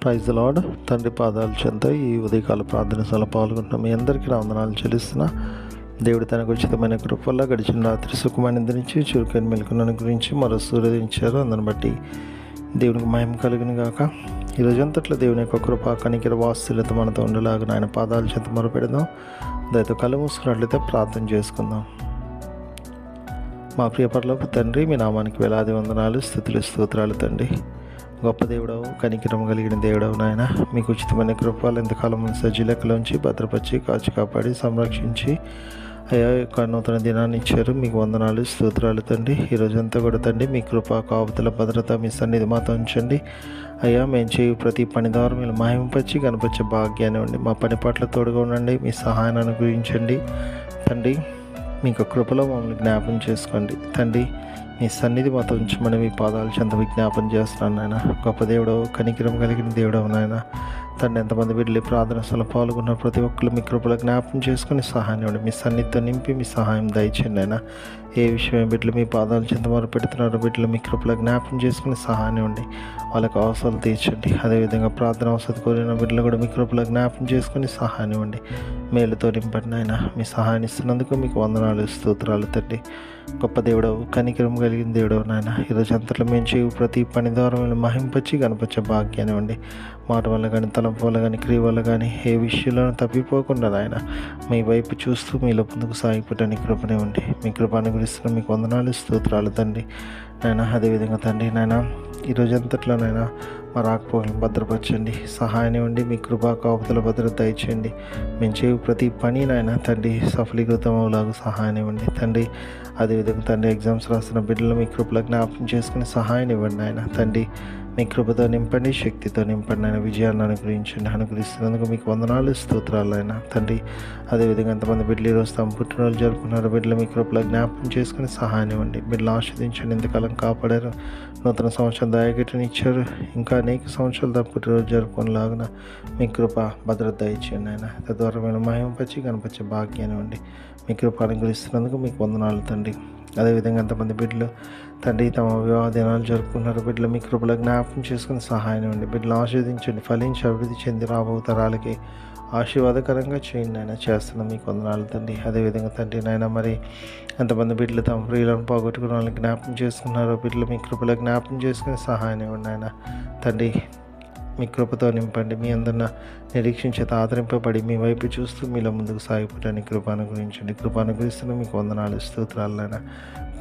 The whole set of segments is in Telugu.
Praise the lord. తండ్రి పాదాల చెంత ఈ ఉదయకాల ప్రార్థన సభలో పాల్గొంటున్న మీ అందరికీ నా వందనాలు చెల్లిస్తున్నా. దేవుడు తనకు ఉచితమైన కృప వల్ల గడిచిన రాత్రి సుఖమైన నుంచి చురుకైన మెలకులను గురించి మరో సూర్యోదయించారు. అందుని బట్టి దేవునికి మహిమ కలిగిన గాక. ఈ రోజంతట్లో దేవుని యొక్క కృప కనికిర వాత్సల్యత మనతో ఉండేలాగా ఆయన పాదాల చెంత మొరపెడదాం. దయతో కళ్ళు మూసుకున్నట్లయితే ప్రార్థన చేసుకుందాం. మా ప్రియ పరలోక తండ్రి, మీ నామానికి వేలాది వందనాలు, స్తుతులు, స్తోత్రాలు తండ్రి. గొప్ప దేవుడవు, కనికిరం కలిగిన దేవుడవు నాయన. మీకు ఉచితమైన కృపలు ఎంతకాలం సజ్జీలెక్కలోంచి భద్రపరిచి కాచి కాపాడి సంరక్షించి అయ్యా యొక్క నూతన దినాన్ని ఇచ్చారు. మీకు వందనాలు, స్తోత్రాలు తండ్రి. ఈరోజంతా కూడా తండ్రి మీ కృప కాపుదల భద్రత మీ సన్నిధి మాతో ఉంచండి అయ్యా. మేము చేయు ప్రతి పని ద్వారా మీరు మహిమపరిచి కనపరిచే భాగ్యాన్ని ఉండి మా పని పట్ల తోడుగా ఉండండి. మీ సహాయాన్ని అనుగ్రహించండి తండ్రి. మీకు కృపలో మమ్మల్ని జ్ఞాపం చేసుకోండి తండ్రి. మీ సన్నిధి మాతో ఉంచమని మీ పాదాలు చెంత విజ్ఞాపన చేస్తున్నాను నాయన. గొప్ప దేవుడవు, కనికిరం కలిగిన దేవుడవు నాయన తండ్రి. ఎంతమంది బిడ్డలు ప్రార్థన సభలో పాల్గొన్న ప్రతి ఒక్కరు మీ కృపలో జ్ఞాపం చేసుకుని సహాయం ఇవ్వండి. మీ సన్నిధితో నింపి మీ సహాయం దయచేయండి అయినా. ఏ విషయమే బిడ్డలు మీ పాదాలు చెంత మొదలు పెడుతున్నారో బిడ్డలు మీ కృపలో జ్ఞాపం చేసుకుని సహాయం ఇవ్వండి. వాళ్ళకి అవసరాలు తీర్చండి. అదేవిధంగా ప్రార్థన అవసరం కోరిన బిడ్డలు కూడా మీ కృపలో జ్ఞాపం చేసుకుని సహాయం ఇవ్వండి. మేలుతో నింపండి ఆయన. మీ సహాయాన్ని ఇస్తున్నందుకు మీకు వందనాలు, స్తోత్రాలు తండ్రి. గొప్ప దేవుడవు, కనికరం కలిగిన దేవుడవు నాయన. ఈరోజు అంతట్లో మేము చేయు ప్రతి పని ద్వారా మహింపచ్చి కనపరిచే భాగ్యాన్ని ఇవ్వండి. మాట వల్ల కానీ, తలంపు వల్ల కానీ, క్రియ వల్ల కానీ ఏ విషయంలోనూ తప్పిపోకుండా నాయన మీ వైపు చూస్తూ మీలో ముందుకు సాగిపోవడానికి కృపనివ్వండి. మీ కృప అనుగ్రహిస్తున్న మీకు వందనాలు, స్తోత్రాలు తండ్రి నాయన. అదేవిధంగా తండ్రి నాయన ఈరోజు అంతట్లోనైనా మా రాకపోకలను భద్రపరచండి, సహాయం ఇవ్వండి. మీ కృపా కాపుదల భద్రత ఇచ్చేయండి. మేము చేయు ప్రతి పని నాయన తండ్రి సఫలీకృతం అవలాగా సహాయం ఇవ్వండి తండ్రి. అదేవిధంగా తండ్రి ఎగ్జామ్స్ రాస్తున్న బిడ్డలు మీ కృపలో జ్ఞాపకం చేసుకుని సహాయం ఇవ్వండి ఆయన తండ్రి. మీ కృపతో నింపండి, శక్తితో నింపండి ఆయన. విజయాన్ని అనుగ్రహించండి. అనుగ్రహిస్తున్నందుకు మీకు వందనాలు, స్తోత్రాలు అయినా తండ్రి. అదేవిధంగా ఎంతమంది బిడ్డలు ఈరోజు తమ పుట్టినరోజు జరుపుకున్నారు బిడ్డలు మీ కృపలో జ్ఞాపకం చేసుకుని సహాయం ఇవ్వండి. బిడ్డలు ఆస్వాదించండి. ఇంతకాలం కాపాడారు. నూతన సంవత్సరం దయగట్టుని ఇచ్చారు. ఇంకా అనేక సంవత్సరాలు తమ పుట్టినరోజు జరుపుకునేలాగా మీ కృప భద్రత ఇచ్చేయండి ఆయన. తద్వారా మేము మహిమపరిచి కనపరిచే భాగ్యాన్ని ఇవ్వండి. మీ కృప అనుగ్రహిస్తున్నందుకు మీకు వందనాలు తండ్రి. అదేవిధంగా ఎంతమంది బిడ్డలు తండ్రి తమ వివాహ దినాలు జరుపుకున్నారు బిడ్డలు మీ కృపలో జ్ఞాపకం చేసుకుని సహాయం ఇవ్వండి. బిడ్డలు ఆశీర్వదించండి, ఫలించి అభివృద్ధి చెంది రాబో తరాలకి ఆశీర్వాదకరంగా చేయండి ఆయన. చేస్తున్న మీకు వందనాలు తండ్రి. అదేవిధంగా తండ్రి నాయన మరి ఎంతమంది బిడ్డలు తమ ప్రియులను పోగొట్టుకున్న వాళ్ళని జ్ఞాపకం చేసుకున్నారో బిడ్డలు మీ కృపలో జ్ఞాపకం చేసుకుని సహాయం ఇవ్వండి ఆయన తండ్రి. మీ కృపతో నింపండి. మీ అందరిన నిరీక్షించేత ఆదరింపబడి మీ వైపు చూస్తూ మీలో ముందుకు సాగిపోవడానికి కృప అనుగ్రహించండి. కృప అనుగ్రహిస్తున్న మీకు వందనాలు, స్తోత్రాలైనా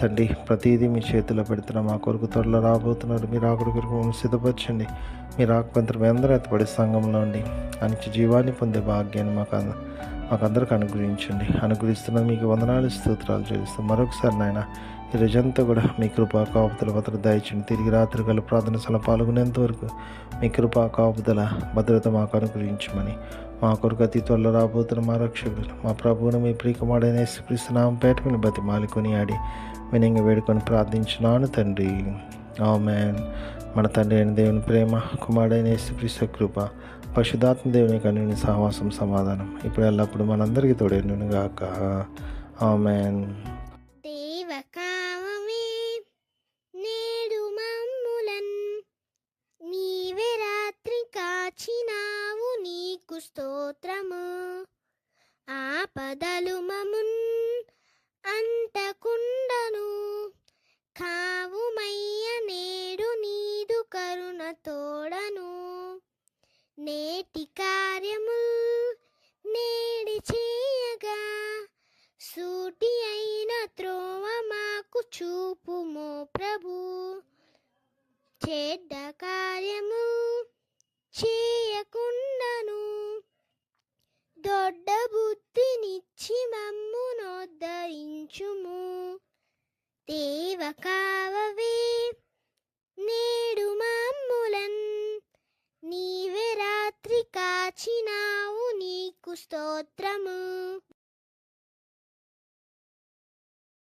తండ్రి. ప్రతిదీ మీ చేతిలో పెడుతున్నాం. మా కొరకు త్వరలో రాబోతున్నారు. మీరు ఆకుడు కొరకు మమ్మల్ని సిద్ధపరచండి. మీరు ఆకుపంతరం అందరూ ఎత్తపడి సంఘంలో ఉండి అనిచి జీవాన్ని పొందే భాగ్యాన్ని మాకందరికి అనుగ్రహించండి. అనుగ్రహిస్తున్న మీకు వందనాలు, స్తోత్రాలు చేస్తాం. మరొకసారి నాయన ఈ రోజంతా కూడా మీ కృపా కాపుదల భద్రత దయచండి. తిరిగి రాత్రి గల ప్రార్థన సభలో పాల్గొనేంత వరకు మీ కృపా కాపుదల భద్రత మాకు అనుగ్రహించమని మా కొరకు అతి త్వరలో రాబోతున్న మా రక్షకుడు మా ప్రభువును మీ ప్రియకుమారుడైన యేసుక్రీస్తు నామం పేట విని బతిమాలుకొని ఆడి వినంగా వేడుకొని ప్రార్థించున్నాను తండ్రి. ఆమేన్. మన తండ్రి అయిన దేవుని ప్రేమ, కుమారుడైన యేసుక్రీస్తు కృప, పరిశుద్ధాత్మ దేవుని కన్నుని సహవాసం, సమాధానం ఇప్పుడు ఎల్లప్పుడు మనందరికీ తోడేను గాక. ఆమేన్. కాచినావు నీకు స్తోత్రము. ఆపదలు మమున్ అంటకుండను కావుమయ్య నేడు నీదు కరుణ తోడను. నేటి కార్యముల్ నేడి చేయగా సూటి అయిన త్రోవ మాకు చూపుమో ప్రభు. చెడ్డ కార్యము చేయకుండాను దొడ్డ బుద్ధినిచ్చి మమ్మునోద్ధరించుము. దేవ కావవే నేడు మమ్ములన్ నీవే రాత్రి కాచినావు నీకు స్తోత్రము.